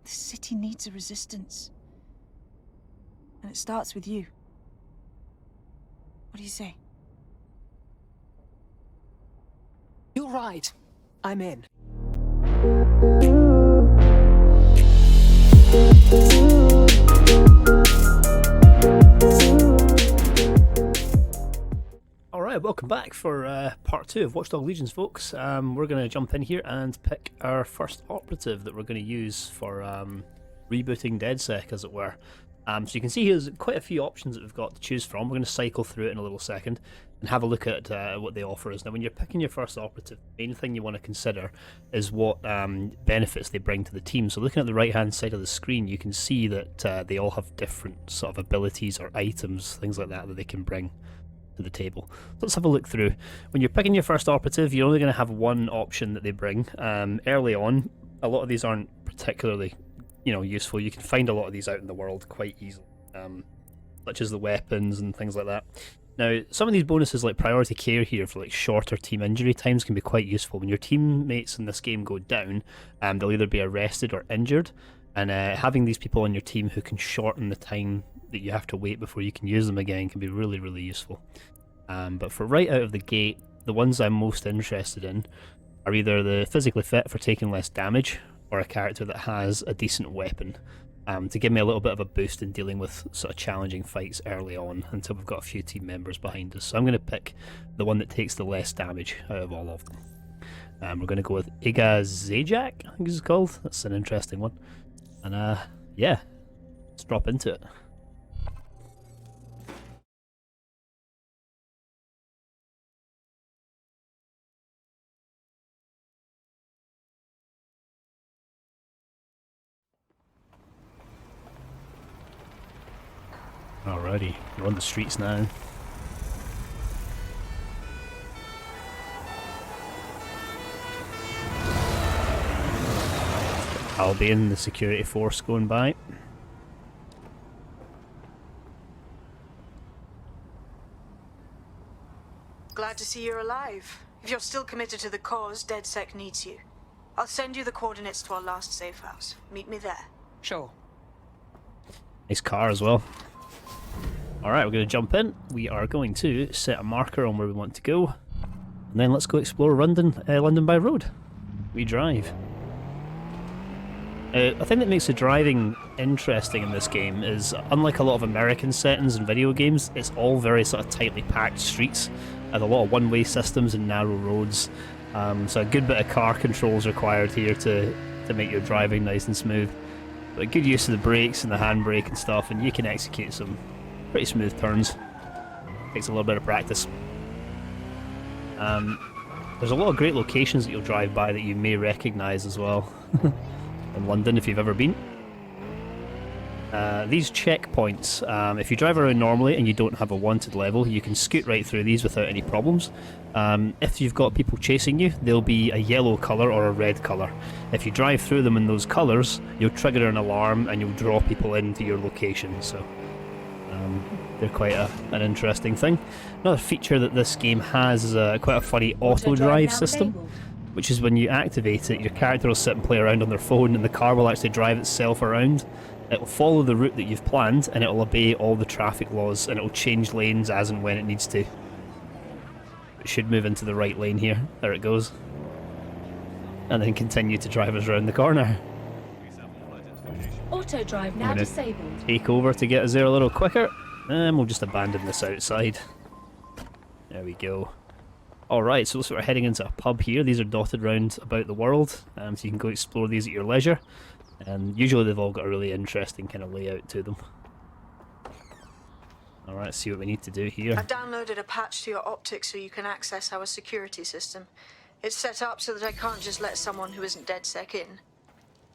The city needs a resistance. And it starts with you. What do you say? You're right. I'm in. Alright, welcome back for part 2 of Watchdog Legions, folks. We're going to jump in here and pick our first operative that we're going to use for rebooting DedSec, as it were. So you can see here's quite a few options that we've got to choose from. We're going to cycle through it in a little second and have a look at what the offer is. Now, when you're picking your first operative, the main thing you want to consider is what benefits they bring to the team. So looking at the right-hand side of the screen, you can see that they all have different sort of abilities or items, things like that they can bring to the table. So let's have a look through. When you're picking your first operative, you're only going to have one option that they bring. Early on, a lot of these aren't particularly useful. You can find a lot of these out in the world quite easily, such as the weapons and things like that. Now, some of these bonuses like priority care here for like shorter team injury times can be quite useful. When your teammates in this game go down, they'll either be arrested or injured, and having these people on your team who can shorten the time that you have to wait before you can use them again can be really, really useful. But for right out of the gate, the ones I'm most interested in are either the physically fit for taking less damage, or a character that has a decent weapon to give me a little bit of a boost in dealing with sort of challenging fights early on until we've got a few team members behind us. So I'm going to pick the one that takes the less damage out of all of them. We're going to go with Zajak, I think it's called. That's an interesting one. And yeah, let's drop into it. Alrighty, we're on the streets now. Albion, the security force going by. Glad to see you're alive. If you're still committed to the cause, DedSec needs you. I'll send you the coordinates to our last safe house. Meet me there. Sure. Nice car as well. Alright, we're going to jump in. We are going to set a marker on where we want to go. And then let's go explore London by road. We drive. A thing that makes the driving interesting in this game is, unlike a lot of American settings in video games, it's all very sort of tightly packed streets and a lot of one-way systems and narrow roads. So a good bit of car controls required here to make your driving nice and smooth. But good use of the brakes and the handbrake and stuff, and you can execute some pretty smooth turns. Takes a little bit of practice. There's a lot of great locations that you'll drive by that you may recognise as well. In London, if you've ever been. These checkpoints, if you drive around normally and you don't have a wanted level, you can scoot right through these without any problems. If you've got people chasing you, they'll be a yellow colour or a red colour. If you drive through them in those colours, you'll trigger an alarm and you'll draw people into your location. So they're quite an interesting thing. Another feature that this game has is quite a funny auto-drive system, which is when you activate it, your character will sit and play around on their phone and the car will actually drive itself around. It will follow the route that you've planned and it will obey all the traffic laws, and it will change lanes as and when it needs to. It should move into the right lane here. There it goes. And then continue to drive us around the corner. Auto drive now disabled. Take over to get us there a little quicker, and we'll just abandon this outside. There we go. Alright, so we're heading into a pub here. These are dotted around about the world, so you can go explore these at your leisure. And usually they've all got a really interesting kind of layout to them. Alright, let's see what we need to do here. I've downloaded a patch to your optics so you can access our security system. It's set up so that I can't just let someone who isn't DedSec in.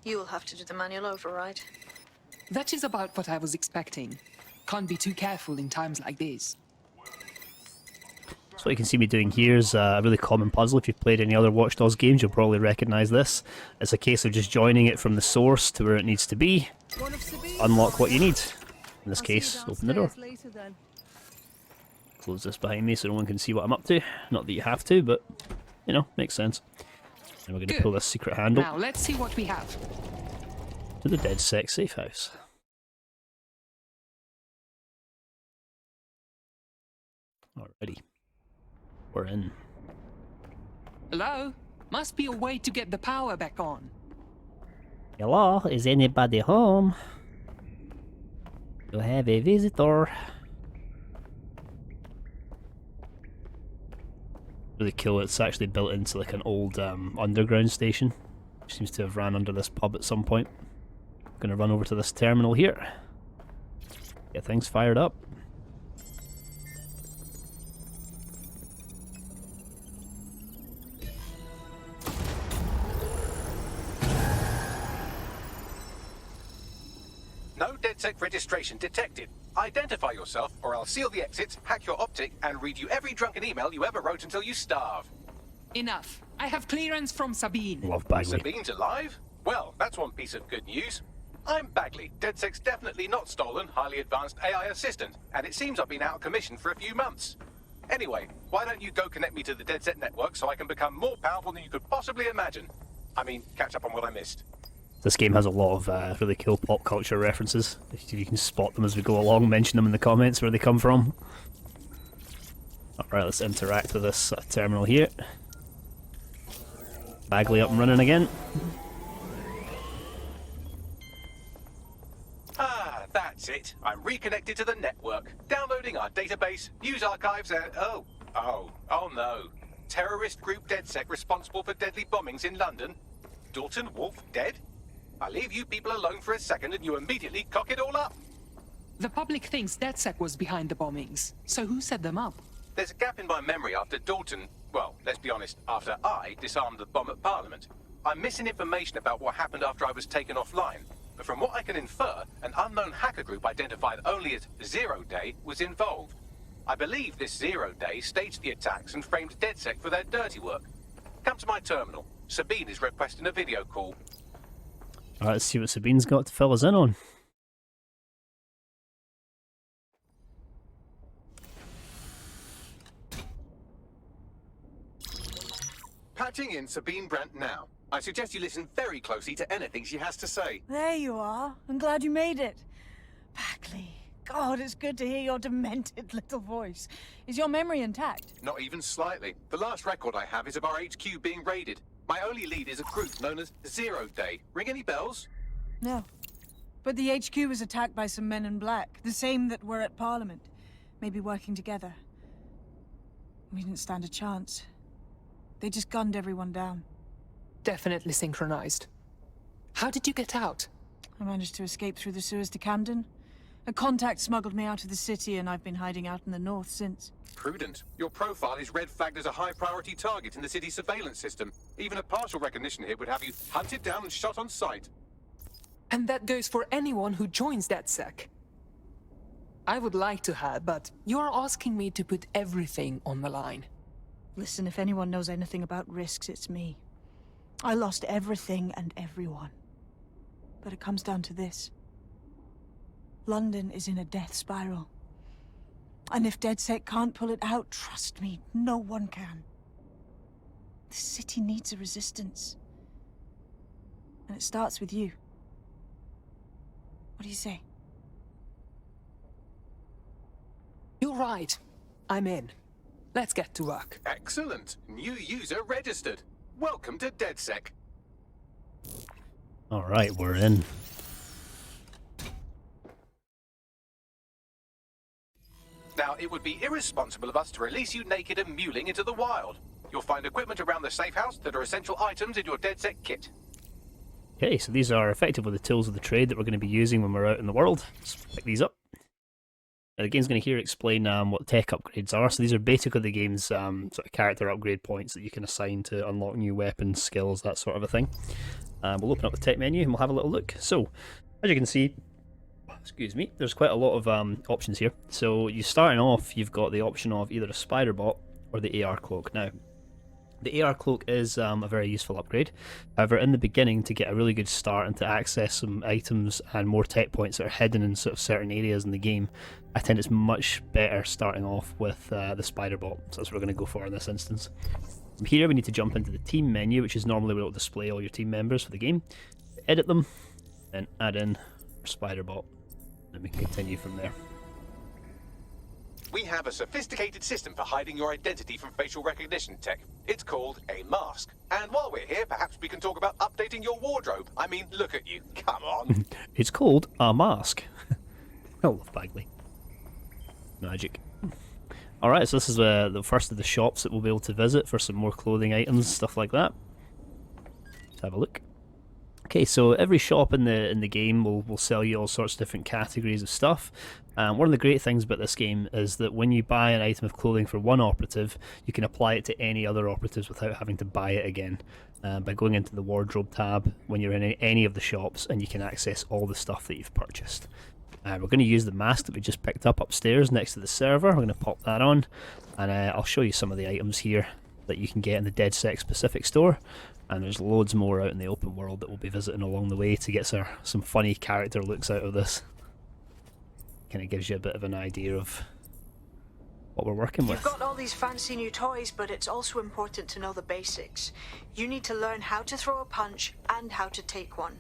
You'll have to do the manual override. That is about what I was expecting. Can't be too careful in times like these. So what you can see me doing here is a really common puzzle. If you've played any other Watch Dogs games, you'll probably recognise this. It's a case of just joining it from the source to where it needs to be. Unlock what you need. In this case, open the door. Close this behind me so no one can see what I'm up to. Not that you have to, but, makes sense. And we're going to pull this secret handle. Now let's see what we have. to the DedSec Safehouse. Alrighty. We're in. Hello? Must be a way to get the power back on. Hello, is anybody home? You have a visitor. Really cool, it's actually built into like an old underground station. Which seems to have ran under this pub at some point. Gonna run over to this terminal here. Get things fired up. No DedSec registration detected. Identify yourself, or I'll seal the exits, hack your optic, and read you every drunken email you ever wrote until you starve. Enough. I have clearance from Sabine. Love Bagley. Sabine's alive? Well, that's one piece of good news. I'm Bagley, DedSec's definitely not stolen, highly advanced AI assistant, and it seems I've been out of commission for a few months. Anyway, why don't you go connect me to the DedSec network so I can become more powerful than you could possibly imagine? I mean, catch up on what I missed. This game has a lot of really cool pop culture references. If you can spot them as we go along, mention them in the comments where they come from. Alright, let's interact with this terminal here. Bagley up and running again. Ah, that's it. I'm reconnected to the network. Downloading our database, news archives, and... Oh no. Terrorist group DedSec responsible for deadly bombings in London? Dalton Wolf dead? I leave you people alone for a second and you immediately cock it all up. The public thinks DedSec was behind the bombings. So who set them up? There's a gap in my memory after Dalton, well, let's be honest, after I disarmed the bomb at Parliament. I'm missing information about what happened after I was taken offline. But from what I can infer, an unknown hacker group identified only as Zero Day was involved. I believe this Zero Day staged the attacks and framed DedSec for their dirty work. Come to my terminal. Sabine is requesting a video call. Alright, let's see what Sabine's got to fill us in on. Patching in Sabine Brandt now. I suggest you listen very closely to anything she has to say. There you are. I'm glad you made it. Bagley. God, it's good to hear your demented little voice. Is your memory intact? Not even slightly. The last record I have is of our HQ being raided. My only lead is a group known as Zero Day. Ring any bells? No. But the HQ was attacked by some men in black, the same that were at Parliament. Maybe working together. We didn't stand a chance. They just gunned everyone down. Definitely synchronized. How did you get out? I managed to escape through the sewers to Camden. A contact smuggled me out of the city, and I've been hiding out in the north since. Prudent. Your profile is red flagged as a high-priority target in the city's surveillance system. Even a partial recognition hit would have you hunted down and shot on sight. And that goes for anyone who joins DedSec. I would like to have, but you're asking me to put everything on the line. Listen, if anyone knows anything about risks, it's me. I lost everything and everyone. But it comes down to this. London is in a death spiral. And if DedSec can't pull it out, trust me, no one can. The city needs a resistance. And it starts with you. What do you say? You're right. I'm in. Let's get to work. Excellent. New user registered. Welcome to DedSec. Alright, we're in. Now, it would be irresponsible of us to release you naked and mewling into the wild. You'll find equipment around the Safehouse that are essential items in your DedSec kit. Okay, so these are effectively the tools of the trade that we're going to be using when we're out in the world. Let's pick these up. Now, the game's going to here explain what tech upgrades are. So these are basically the game's sort of character upgrade points that you can assign to unlock new weapons, skills, that sort of a thing. We'll open up the tech menu and we'll have a little look. So, as you can see, excuse me, there's quite a lot of options here. So you starting off, you've got the option of either a spider bot or the AR cloak. Now, the AR cloak is a very useful upgrade. However, in the beginning, to get a really good start and to access some items and more tech points that are hidden in sort of certain areas in the game, I think it's much better starting off with the spider bot. So that's what we're going to go for in this instance. From here, we need to jump into the team menu, which is normally where it will display all your team members for the game. Edit them. then add in our spider bot, and we can continue from there. We have a sophisticated system for hiding your identity from facial recognition tech. It's called a mask. And while we're here, perhaps we can talk about updating your wardrobe. I mean, look at you. Come on. It's called a mask. I love Bagley. Magic. Alright, so this is the first of the shops that we'll be able to visit for some more clothing items, stuff like that. Let's have a look. Okay, so every shop in the game will sell you all sorts of different categories of stuff. One of the great things about this game is that when you buy an item of clothing for one operative, you can apply it to any other operatives without having to buy it again. By going into the wardrobe tab when you're in any of the shops, and you can access all the stuff that you've purchased. We're going to use the mask that we just picked up upstairs next to the server. We're going to pop that on, and I'll show you some of the items here that you can get in the DedSec specific store. And there's loads more out in the open world that we'll be visiting along the way to get some funny character looks out of this. Kind of gives you a bit of an idea of what we're working with. You've got all these fancy new toys, but it's also important to know the basics. You need to learn how to throw a punch and how to take one.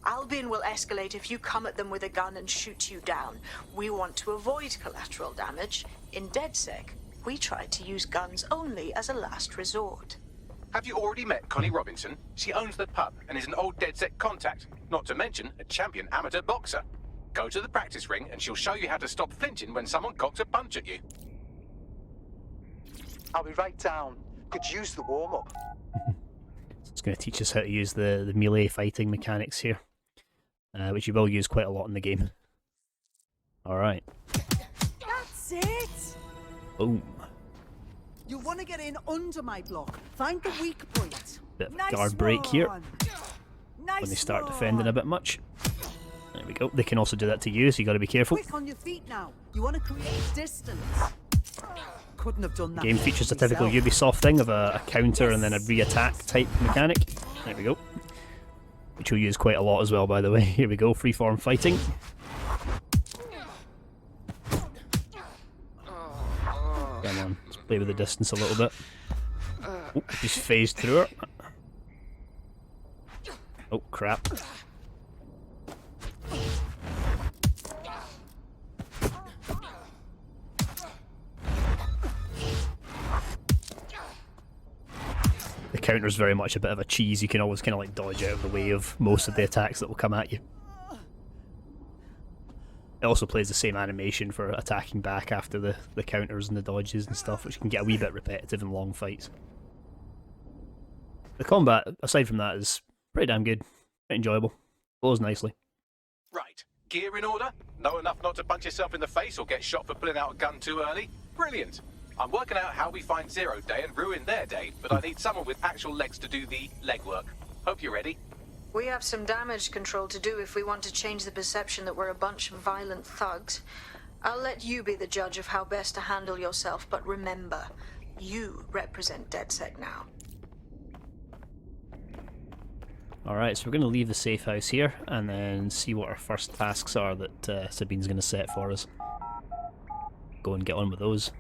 Albion will escalate if you come at them with a gun and shoot you down. We want to avoid collateral damage. In DedSec, we try to use guns only as a last resort. Have you already met Connie Robinson? She owns the pub and is an old DedSec contact, not to mention a champion amateur boxer. Go to the practice ring and she'll show you how to stop flinching when someone cocks a punch at you. I'll be right down. Could use the warm-up. It's going to teach us how to use the melee fighting mechanics here, which you will use quite a lot in the game. Alright. That's it! Boom. You want to get in under my block. Find the weak point. Bit of a Nice guard break here one. when they start Nice defending a one. bit much. There we go. They can also do that to you, so you got to be careful. Quick on your feet now. You want to create distance. Couldn't have done that. Game features a typical myself. Ubisoft thing of a counter and then a re-attack type mechanic. There we go. Which we'll use quite a lot as well, by the way. Here we go, freeform fighting. Come on, let's play with the distance a little bit. Oh, just phased through her. Oh, crap. The counter's very much a bit of a cheese. You can always kind of like dodge out of the way of most of the attacks that will come at you. It also plays the same animation for attacking back after the counters and the dodges and stuff, which can get a wee bit repetitive in long fights. The combat, aside from that, is pretty damn good. Pretty enjoyable. Flows nicely. Right. Gear in order? Know enough not to punch yourself in the face or get shot for pulling out a gun too early? Brilliant. I'm working out how we find Zero Day and ruin their day, but I need someone with actual legs to do the legwork. Hope you're ready. We have some damage control to do if we want to change the perception that we're a bunch of violent thugs. I'll let you be the judge of how best to handle yourself, but remember, you represent DedSec now. Alright, so we're going to leave the safe house here and then see what our first tasks are that Sabine's going to set for us. Go and get on with those.